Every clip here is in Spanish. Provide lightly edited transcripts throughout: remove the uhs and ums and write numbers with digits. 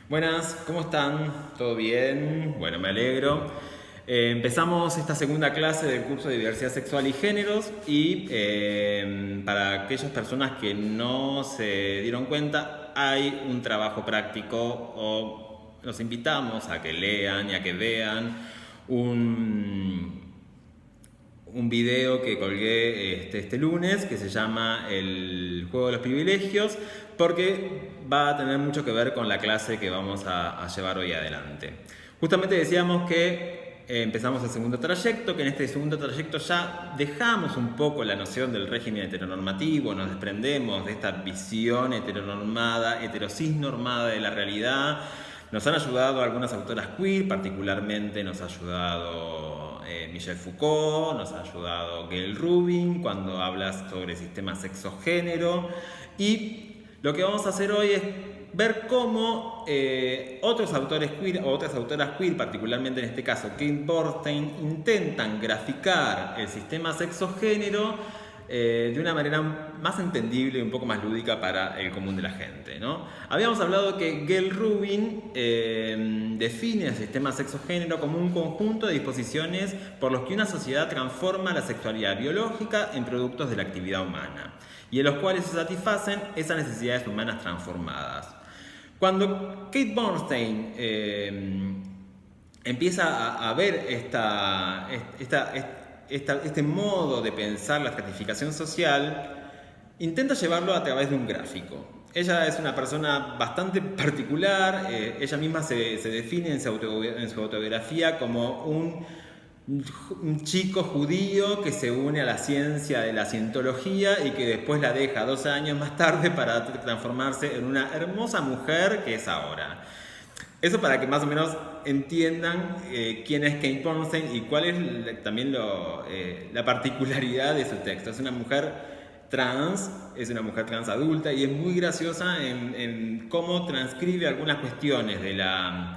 Buenas, ¿cómo están? ¿Todo bien? Bueno, me alegro. Empezamos esta segunda clase del curso de diversidad sexual y géneros y para aquellas personas que no se dieron cuenta, hay un trabajo práctico o los invitamos a que lean y a que vean un, un video que colgué este lunes que se llama El juego de los privilegios, porque va a tener mucho que ver con la clase que vamos a llevar hoy adelante. Justamente decíamos que empezamos el segundo trayecto, que en este segundo trayecto ya dejamos un poco la noción del régimen heteronormativo, nos desprendemos de esta visión heteronormada, heterocisnormada de la realidad. Nos han ayudado algunas autoras queer, particularmente nos ha ayudado Michel Foucault, nos ha ayudado Gayle Rubin cuando hablas sobre sistema sexo-género. Y lo que vamos a hacer hoy es ver cómo otros autores queer o otras autoras queer, particularmente en este caso Kate Bornstein, intentan graficar el sistema sexo-género de una manera más entendible y un poco más lúdica para el común de la gente, ¿no? Habíamos hablado que Gayle Rubin define el sistema sexo-género como un conjunto de disposiciones por los que una sociedad transforma la sexualidad biológica en productos de la actividad humana y en los cuales se satisfacen esas necesidades humanas transformadas. Cuando Kate Bornstein empieza a ver este modo de pensar la estratificación social, intenta llevarlo a través de un gráfico. Ella es una persona bastante particular, ella misma se define en su autobiografía como un chico judío que se une a la ciencia de la cientología y que después la deja 12 años más tarde para transformarse en una hermosa mujer que es ahora. Eso para que más o menos entiendan quién es Kate Bornstein y cuál es también la particularidad de su texto. Es una mujer trans adulta y es muy graciosa en cómo transcribe algunas cuestiones de la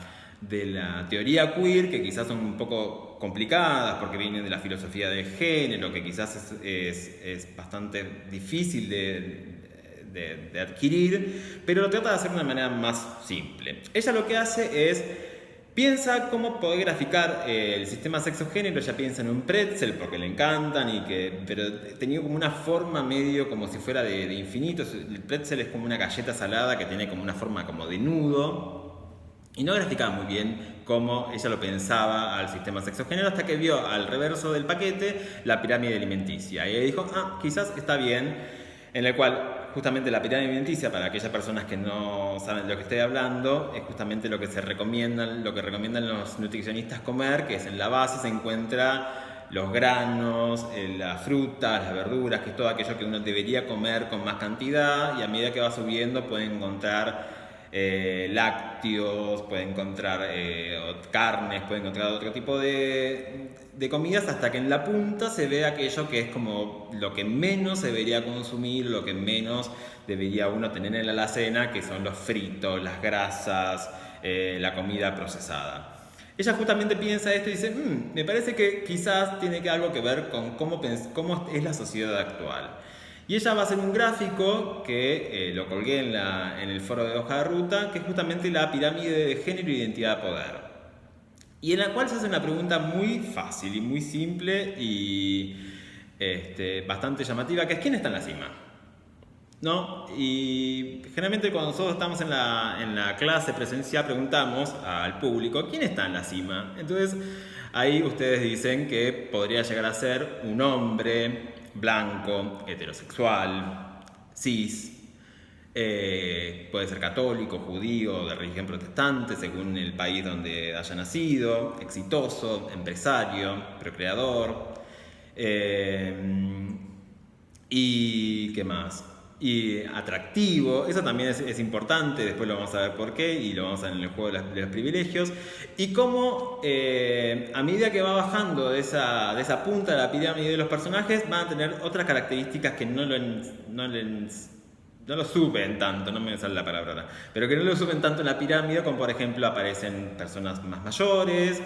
teoría queer, que quizás son un poco complicadas porque vienen de la filosofía de género, que quizás es bastante difícil de adquirir, pero lo trata de hacer de una manera más simple. Ella lo que hace es piensa cómo poder graficar el sistema sexo-género. Ella piensa en un pretzel porque le encantan, pero tenía como una forma medio como si fuera de infinito. El pretzel es como una galleta salada que tiene como una forma como de nudo. Y no graficaba muy bien cómo ella lo pensaba al sistema sexo-género hasta que vio al reverso del paquete la pirámide alimenticia. Y ella dijo, quizás está bien, en el cual justamente la pirámide alimenticia, para aquellas personas que no saben de lo que estoy hablando, es justamente lo que recomiendan los nutricionistas comer, que es en la base se encuentra los granos, las frutas, las verduras, que es todo aquello que uno debería comer con más cantidad, y a medida que va subiendo puede encontrar lácteos, puede encontrar carnes, puede encontrar otro tipo de comidas, hasta que en la punta se ve aquello que es como lo que menos se debería consumir, lo que menos debería uno tener en la alacena, que son los fritos, las grasas, la comida procesada. Ella justamente piensa esto y dice, me parece que quizás tiene algo que ver con cómo es la sociedad actual. Y ella va a hacer un gráfico que lo colgué en el foro de hoja de ruta, que es justamente la pirámide de género e identidad de poder. Y en la cual se hace una pregunta muy fácil y muy simple y bastante llamativa, que es ¿quién está en la cima? ¿No? Y generalmente cuando nosotros estamos en la clase presencial preguntamos al público ¿quién está en la cima? Entonces ahí ustedes dicen que podría llegar a ser un hombre blanco, heterosexual, cis, puede ser católico, judío, de religión protestante, según el país donde haya nacido, exitoso, empresario, procreador, y ¿qué más? Y atractivo, eso también es importante, después lo vamos a ver por qué y lo vamos a ver en el juego de los privilegios. Y cómo a medida que va bajando de esa punta de la pirámide de los personajes, van a tener otras características que no lo suben tanto, no me sale la palabra ahora, pero que no lo suben tanto en la pirámide, como por ejemplo aparecen personas más mayores,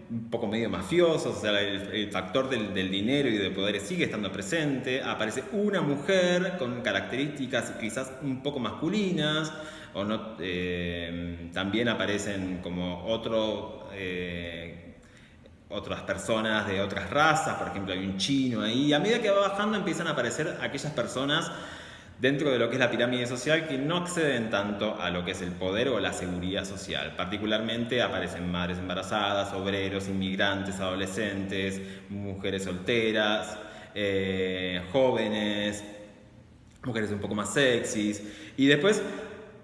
un poco medio mafiosos, o sea, el factor del dinero y de poder sigue estando presente. Aparece una mujer con características quizás un poco masculinas, o no también aparecen como otras personas de otras razas, por ejemplo hay un chino ahí, y a medida que va bajando empiezan a aparecer aquellas personas dentro de lo que es la pirámide social que no acceden tanto a lo que es el poder o la seguridad social. Particularmente aparecen madres embarazadas, obreros, inmigrantes, adolescentes, mujeres solteras, jóvenes, mujeres un poco más sexys, y después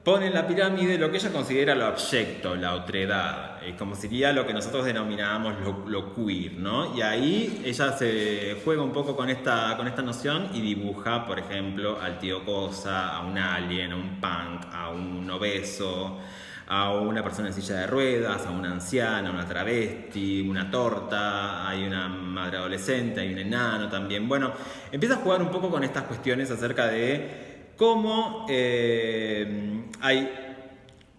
pone en la pirámide lo que ella considera lo abyecto, la otredad, como sería lo que nosotros denominábamos lo queer, ¿no? Y ahí ella se juega un poco con esta noción y dibuja, por ejemplo, al tío Cosa, a un alien, a un punk, a un obeso, a una persona en silla de ruedas, a una anciana, a una travesti, una torta, hay una madre adolescente, hay un enano también. Bueno, empieza a jugar un poco con estas cuestiones acerca de cómo hay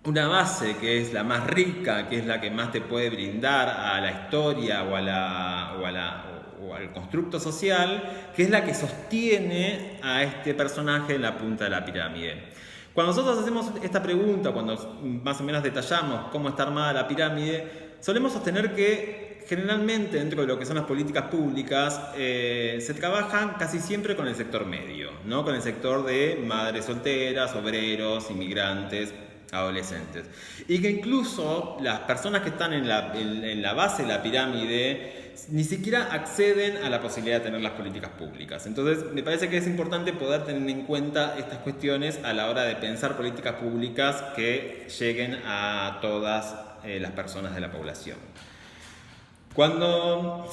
una base que es la más rica, que es la que más te puede brindar a la historia o al constructo social, que es la que sostiene a este personaje en la punta de la pirámide. Cuando nosotros hacemos esta pregunta, cuando más o menos detallamos cómo está armada la pirámide, solemos sostener que generalmente dentro de lo que son las políticas públicas se trabajan casi siempre con el sector medio, ¿no? Con el sector de madres solteras, obreros, inmigrantes, adolescentes. Y que incluso las personas que están en la base de la pirámide ni siquiera acceden a la posibilidad de tener las políticas públicas. Entonces me parece que es importante poder tener en cuenta estas cuestiones a la hora de pensar políticas públicas que lleguen a todas las personas de la población. Cuando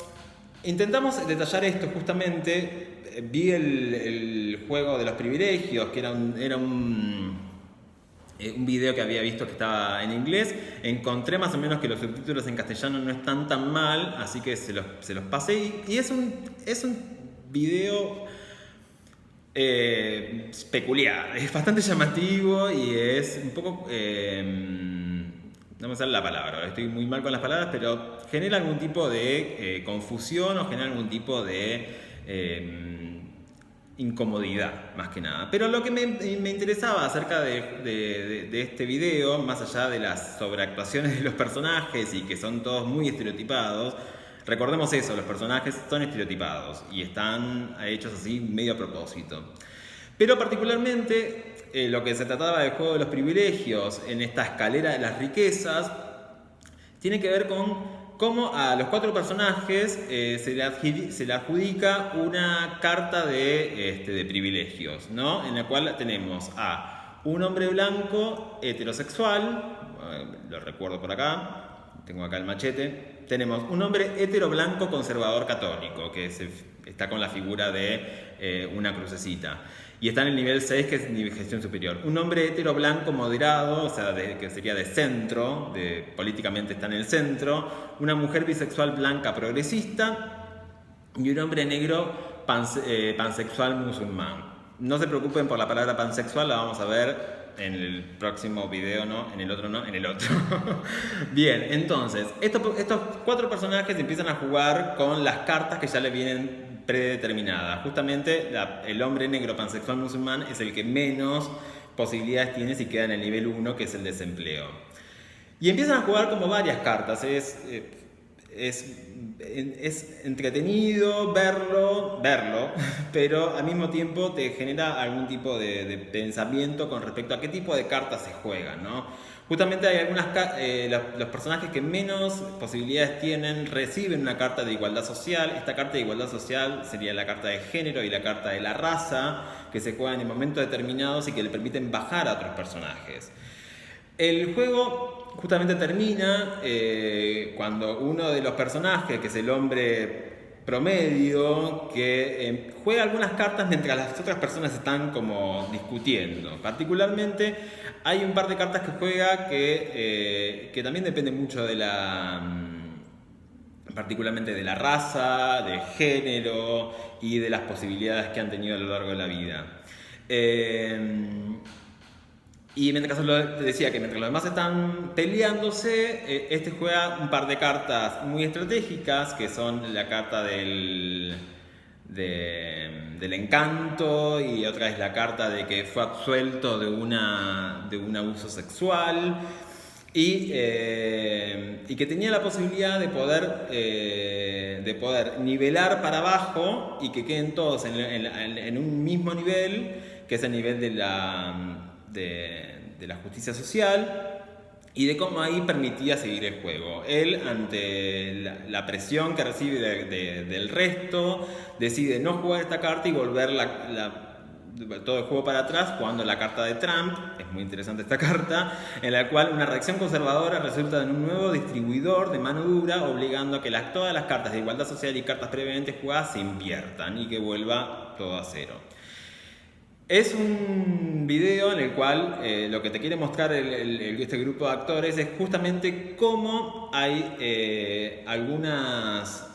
intentamos detallar esto justamente, vi el juego de los privilegios, que era un video que había visto que estaba en inglés. Encontré más o menos que los subtítulos en castellano no están tan mal, así que se los pasé. Y es un video peculiar, es bastante llamativo y es un poco... no me sale la palabra, estoy muy mal con las palabras, pero genera algún tipo de confusión o genera algún tipo de incomodidad, más que nada. Pero lo que me interesaba acerca de este video, más allá de las sobreactuaciones de los personajes y que son todos muy estereotipados, recordemos eso, los personajes son estereotipados y están hechos así medio a propósito. Pero particularmente lo que se trataba del juego de los privilegios en esta escalera de las riquezas tiene que ver con cómo a los cuatro personajes se le adjudica una carta de privilegios, ¿no? En la cual tenemos a un hombre blanco heterosexual, lo recuerdo por acá, tengo acá el machete. Tenemos un hombre hetero blanco conservador católico, que está con la figura de una crucecita. Y está en el nivel 6, que es nivel gestión superior. Un hombre hetero blanco moderado, o sea, que sería de centro, políticamente está en el centro. Una mujer bisexual blanca progresista. Y un hombre negro pansexual musulmán. No se preocupen por la palabra pansexual, la vamos a ver en el próximo video, ¿no? En el otro no, en el otro. Bien, entonces, estos cuatro personajes empiezan a jugar con las cartas que ya le vienen predeterminadas. Justamente el hombre negro pansexual musulmán es el que menos posibilidades tiene si queda en el nivel 1, que es el desempleo. Y empiezan a jugar como varias cartas. Es entretenido verlo, pero al mismo tiempo te genera algún tipo de pensamiento con respecto a qué tipo de cartas se juegan, ¿no? Justamente hay los personajes que menos posibilidades tienen reciben una carta de igualdad social. Esta carta de igualdad social sería la carta de género y la carta de la raza, que se juegan en momentos determinados y que le permiten bajar a otros personajes. El juego justamente termina cuando uno de los personajes, que es el hombre promedio, que juega algunas cartas mientras las otras personas están como discutiendo. Particularmente hay un par de cartas que juega que también depende mucho de particularmente de la raza, de género y de las posibilidades que han tenido a lo largo de la vida. Y mientras te decía que mientras los demás están peleándose, este juega un par de cartas muy estratégicas, que son la carta del encanto, y otra es la carta de que fue absuelto de un abuso sexual. y que tenía la posibilidad de poder nivelar para abajo y que queden todos en un mismo nivel, que es el nivel de la justicia social, y de cómo ahí permitía seguir el juego. Él, ante la presión que recibe del resto, decide no jugar esta carta y volver todo el juego para atrás, jugando la carta de Trump. Es muy interesante esta carta, en la cual una reacción conservadora resulta en un nuevo distribuidor de mano dura, obligando a que todas las cartas de igualdad social y cartas previamente jugadas se inviertan y que vuelva todo a cero. Es un video en el cual lo que te quiere mostrar este grupo de actores es justamente cómo hay algunos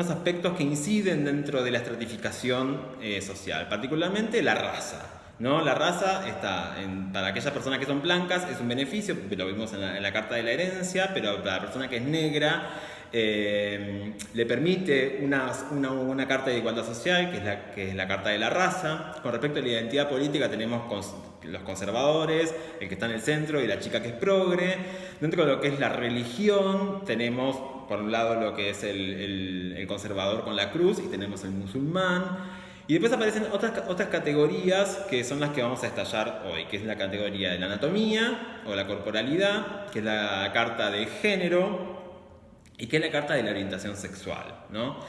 aspectos que inciden dentro de la estratificación social, particularmente la raza, ¿no? La raza está, para aquellas personas que son blancas es un beneficio, lo vimos en la carta de la herencia, pero para la persona que es negra le permite una carta de igualdad social, que es la carta de la raza. Con respecto a la identidad política tenemos los conservadores, el que está en el centro y la chica que es progre. Dentro de lo que es la religión tenemos por un lado lo que es el conservador con la cruz y tenemos el musulmán. Y después aparecen otras categorías que son las que vamos a estallar hoy, que es la categoría de la anatomía o la corporalidad, que es la carta de género, y que es la carta de la orientación sexual, ¿no?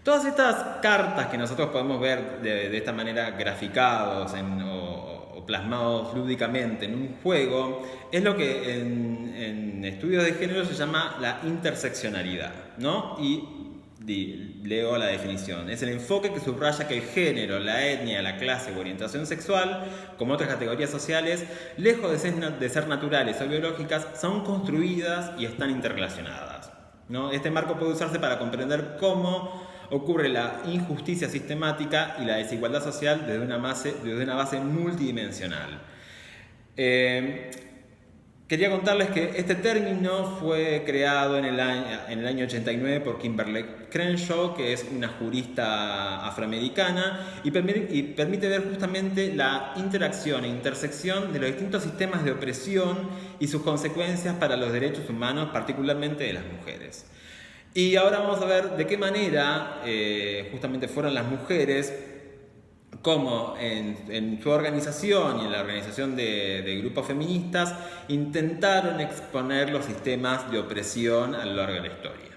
Todas estas cartas que nosotros podemos ver de esta manera graficados o plasmados lúdicamente en un juego, es lo que en estudios de género se llama la interseccionalidad, ¿no? Y leo la definición. Es el enfoque que subraya que el género, la etnia, la clase o orientación sexual, como otras categorías sociales, lejos de ser naturales o biológicas, son construidas y están interrelacionadas, ¿no? Este marco puede usarse para comprender cómo ocurre la injusticia sistemática y la desigualdad social desde una base multidimensional. Quería contarles que este término fue creado en el año 89 por Kimberly Crenshaw, que es una jurista afroamericana, y permite ver justamente la interacción e intersección de los distintos sistemas de opresión y sus consecuencias para los derechos humanos, particularmente de las mujeres. Y ahora vamos a ver de qué manera justamente fueron las mujeres, cómo en su organización y en la organización de grupos feministas intentaron exponer los sistemas de opresión a lo largo de la historia.